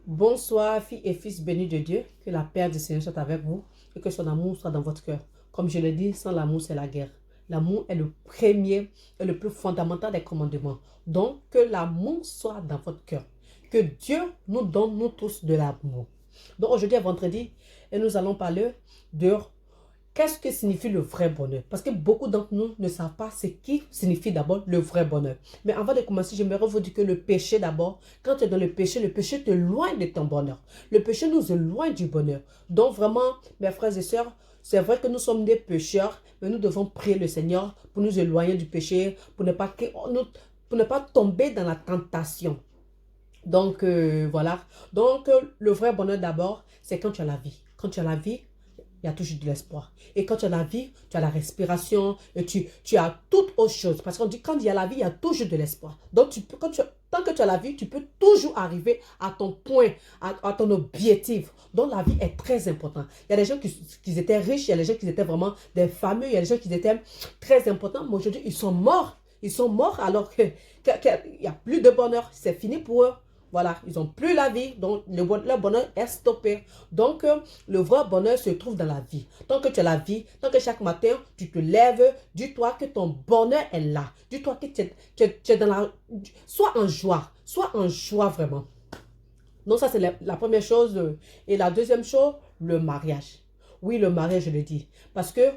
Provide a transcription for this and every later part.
Bonsoir, filles et fils bénis de Dieu. Que la paix du Seigneur soit avec vous et que son amour soit dans votre cœur. Comme je l'ai dit, sans l'amour, c'est la guerre. L'amour est le premier et le plus fondamental des commandements. Donc, que l'amour soit dans votre cœur. Que Dieu nous donne, nous tous, de l'amour. Donc, aujourd'hui est vendredi et nous allons parler de qu'est-ce que signifie le vrai bonheur? Parce que beaucoup d'entre nous ne savent pas ce qui signifie d'abord le vrai bonheur. Mais avant de commencer, j'aimerais vous dire que le péché d'abord, quand tu es dans le péché te loigne de ton bonheur. Le péché nous éloigne du bonheur. Donc vraiment, mes frères et sœurs, c'est vrai que nous sommes des pécheurs, mais nous devons prier le Seigneur pour nous éloigner du péché, pour ne pas tomber dans la tentation. Donc, voilà. Donc, le vrai bonheur d'abord, c'est quand tu as la vie. Quand tu as la vie, il y a toujours de l'espoir. Et quand tu as la vie, tu as la respiration, et tu as toute autre chose. Parce qu'on dit quand il y a la vie, il y a toujours de l'espoir. Donc, tant que tu as la vie, tu peux toujours arriver à ton point, à ton objectif. Donc, la vie est très importante. Il y a des gens qui étaient riches, il y a des gens qui étaient vraiment des fameux, il y a des gens qui étaient très importants, mais aujourd'hui, ils sont morts. Ils sont morts alors qu'il n'y a plus de bonheur. C'est fini pour eux. Voilà, ils n'ont plus la vie, donc leur bonheur est stoppé. Donc, le vrai bonheur se trouve dans la vie. Tant que tu as la vie, tant que chaque matin, tu te lèves, dis-toi que ton bonheur est là. Dis-toi que tu es dans la... Sois en joie vraiment. Donc, ça, c'est la première chose. Et la deuxième chose, le mariage. Oui, le mariage, je le dis. Parce que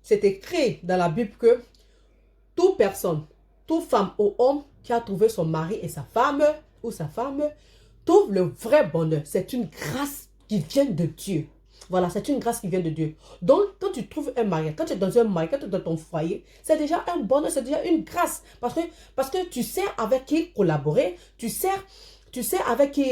c'est écrit dans la Bible que toute personne, toute femme ou homme qui a trouvé son mari et sa femme ou sa femme trouve le vrai bonheur. C'est une grâce qui vient de Dieu. Voilà, c'est une grâce qui vient de Dieu. Donc, quand tu trouves un mari, quand tu es dans un mari, quand tu es dans ton foyer, c'est déjà un bonheur, c'est déjà une grâce. Parce que tu sais avec qui collaborer, tu sais avec qui,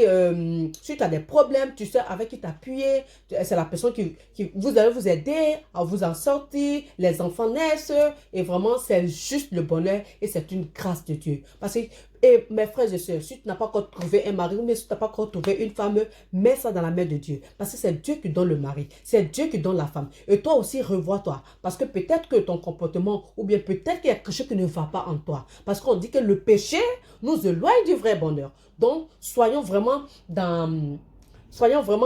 si tu as des problèmes, tu sais avec qui t'appuyer. C'est la personne qui vous allez vous aider à vous en sortir. Les enfants naissent et vraiment, c'est juste le bonheur et c'est une grâce de Dieu. Parce que, et mes frères et sœurs, si tu n'as pas encore trouvé un mari ou si tu n'as pas encore trouvé une femme, mets ça dans la main de Dieu. Parce que c'est Dieu qui donne le mari, c'est Dieu qui donne la femme. Et toi aussi, revois-toi. Parce que peut-être que ton comportement ou bien peut-être qu'il y a quelque chose qui ne va pas en toi. Parce qu'on dit que le péché nous éloigne du vrai bonheur. Donc, comment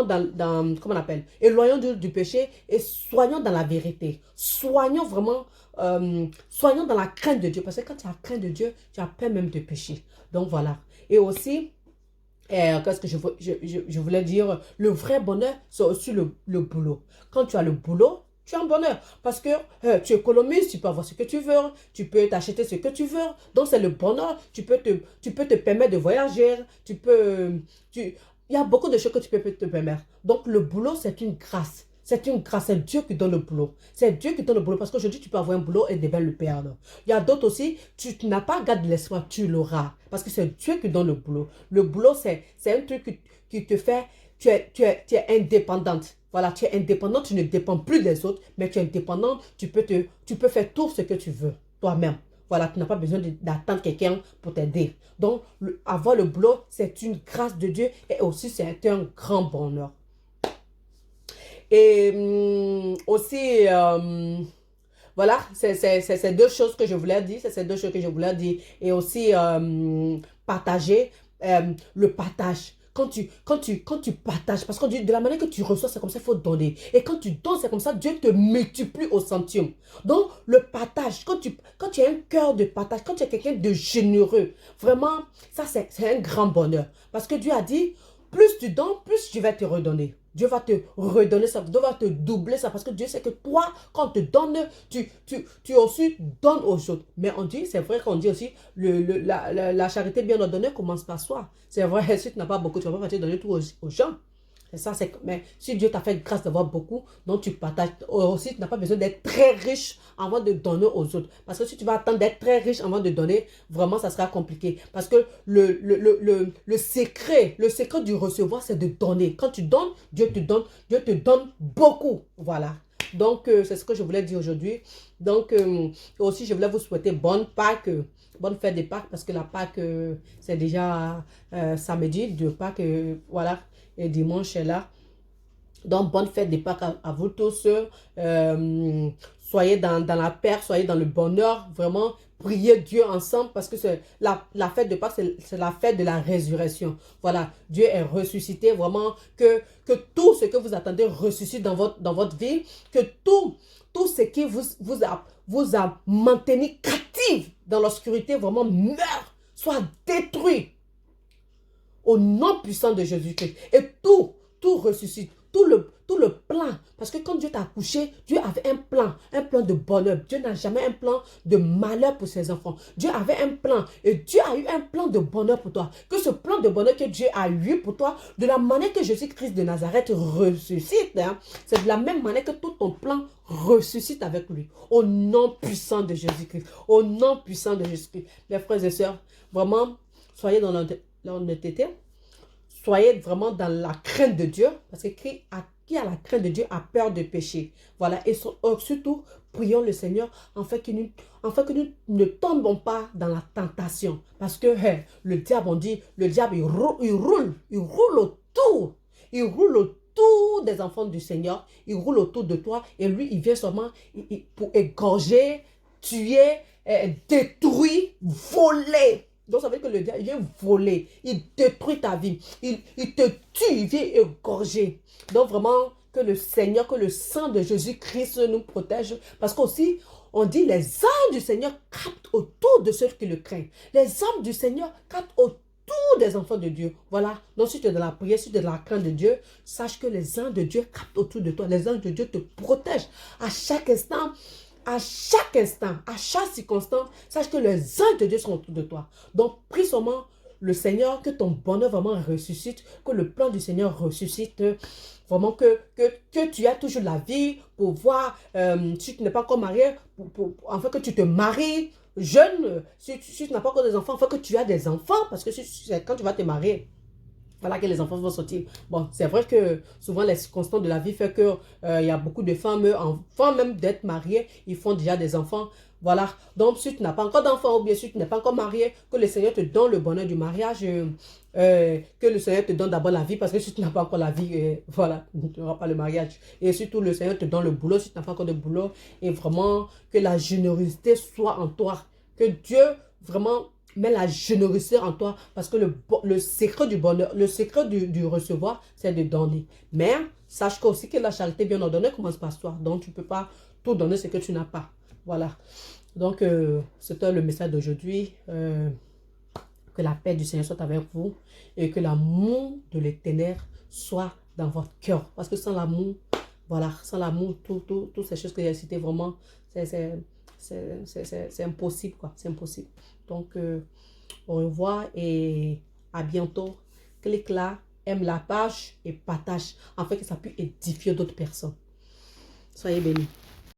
on appelle, éloignons du péché et soyons dans la vérité. Soignons vraiment, soignons dans la crainte de Dieu. Parce que quand tu as la crainte de Dieu, tu as peur même de pécher. Donc, voilà. Et aussi, qu'est-ce que je voulais dire? Le vrai bonheur, c'est aussi le boulot. Quand tu as le boulot, tu as un bonheur. Parce que tu économises, tu peux avoir ce que tu veux, tu peux t'acheter ce que tu veux. Donc, c'est le bonheur. Tu peux te permettre de voyager. Il y a beaucoup de choses que tu peux te permettre. Donc, le boulot, c'est une grâce. C'est une grâce, c'est Dieu qui donne le boulot. C'est Dieu qui donne le boulot parce qu'aujourd'hui, tu peux avoir un boulot et bien le perdre. Il y a d'autres aussi, tu n'as pas gardé l'espoir, tu l'auras. Parce que c'est Dieu qui donne le boulot. Le boulot, c'est un truc qui te fait, tu es indépendante. Voilà, tu es indépendante, tu ne dépends plus des autres, mais tu es indépendante, tu peux faire tout ce que tu veux, toi-même. Voilà, tu n'as pas besoin d'attendre quelqu'un pour t'aider. Donc, avoir le boulot, c'est une grâce de Dieu et aussi c'est un grand bonheur. Et aussi, voilà, c'est deux choses que je voulais dire. C'est ces deux choses que je voulais dire. Et aussi, partager, le partage. Quand tu partages, parce qu'on dit de la manière que tu reçois, c'est comme ça, il faut donner. Et quand tu donnes, c'est comme ça, Dieu te multiplie au centime. Donc, le partage, quand tu as un cœur de partage, quand tu es quelqu'un de généreux, vraiment, ça, c'est un grand bonheur. Parce que Dieu a dit, plus tu donnes, plus je vais te redonner. Dieu va te redonner ça, Dieu va te doubler ça, parce que Dieu sait que toi, quand on te donne, tu aussi donnes aux autres. Mais on dit, c'est vrai qu'on dit aussi, la charité bien ordonnée commence par soi. C'est vrai, si tu n'as pas beaucoup, tu ne vas pas te donner tout aux gens. C'est ça, mais si Dieu t'a fait grâce d'avoir beaucoup, donc tu partages. Aussi, tu n'as pas besoin d'être très riche avant de donner aux autres. Parce que si tu vas attendre d'être très riche avant de donner, vraiment, ça sera compliqué. Parce que le secret du recevoir, c'est de donner. Quand tu donnes, Dieu te donne beaucoup. Voilà. Donc, c'est ce que je voulais dire aujourd'hui. Donc, aussi, je voulais vous souhaiter bonne Pâques, bonne fête de Pâques, parce que la Pâques, c'est déjà samedi de Pâques, voilà, et dimanche est là. Donc, bonne fête de Pâques à vous tous. soyez dans la paix, soyez dans le bonheur, vraiment, priez Dieu ensemble parce que la fête de Pâques, c'est la fête de la résurrection. Voilà, Dieu est ressuscité, vraiment, que tout ce que vous attendez ressuscite dans votre vie, que tout ce qui vous a maintenu captif dans l'obscurité, vraiment meurt, soit détruit au nom puissant de Jésus-Christ. Et tout ressuscite, tout le plan. Parce que quand Dieu t'a accouché, Dieu avait un plan de bonheur. Dieu n'a jamais un plan de malheur pour ses enfants. Dieu avait un plan et Dieu a eu un plan de bonheur pour toi. Que ce plan de bonheur que Dieu a eu pour toi, de la manière que Jésus-Christ de Nazareth ressuscite, hein, c'est de la même manière que tout ton plan ressuscite avec lui. Au nom puissant de Jésus-Christ. Au nom puissant de Jésus-Christ. Mes frères et sœurs, vraiment, soyez dans l'honnêteté. Soyez vraiment dans la crainte de Dieu, parce que qui a la crainte de Dieu a peur de pécher. Voilà, et surtout, prions le Seigneur en fait que nous ne tombons pas dans la tentation. Parce que le diable, on dit, le diable, il roule autour. Il roule autour des enfants du Seigneur. Il roule autour de toi. Et lui, il vient seulement pour égorger, tuer, détruire, voler. Donc, ça veut dire que le diable, il vient voler, il détruit ta vie, il te tue, il vient égorger. Donc, vraiment, que le Seigneur, que le sang de Jésus-Christ nous protège. Parce qu'aussi, on dit, les âmes du Seigneur captent autour de ceux qui le craignent. Les âmes du Seigneur captent autour des enfants de Dieu. Voilà. Donc, si tu es dans la prière, si tu es dans la crainte de Dieu, sache que les âmes de Dieu captent autour de toi. Les âmes de Dieu te protègent à chaque instant. À chaque circonstance, sache que les anges de Dieu sont autour de toi. Donc, prie seulement le Seigneur, que ton bonheur vraiment ressuscite, que le plan du Seigneur ressuscite, vraiment que tu as toujours la vie pour voir, si tu n'es pas encore marié, enfin que tu te maries jeune, si tu n'as pas encore des enfants, enfin que tu as des enfants, parce que quand tu vas te marier, voilà que les enfants vont sortir. Bon, c'est vrai que souvent les circonstances de la vie fait que il y a beaucoup de femmes, avant même d'être mariées, ils font déjà des enfants. Voilà. Donc, si tu n'as pas encore d'enfants ou bien si tu n'es pas encore marié, que le Seigneur te donne le bonheur du mariage, que le Seigneur te donne d'abord la vie, parce que si tu n'as pas encore la vie, voilà, tu n'auras pas le mariage. Et surtout, le Seigneur te donne le boulot si tu n'as pas encore de boulot. Et vraiment, que la générosité soit en toi. Que Dieu, vraiment, mets la générosité en toi, parce que le secret du bonheur, le secret du recevoir, c'est de donner. Mais sache aussi que la charité bien ordonnée commence par soi. Donc, tu ne peux pas tout donner ce que tu n'as pas. Voilà. Donc, c'était le message d'aujourd'hui. Que la paix du Seigneur soit avec vous et que l'amour de l'Éternel soit dans votre cœur. Parce que sans l'amour, voilà, sans l'amour, toutes ces choses que j'ai citées, vraiment, c'est impossible, quoi. C'est impossible. Donc, au revoir et à bientôt. Clique là, aime la page et partage, afin que ça puisse édifier d'autres personnes. Soyez bénis.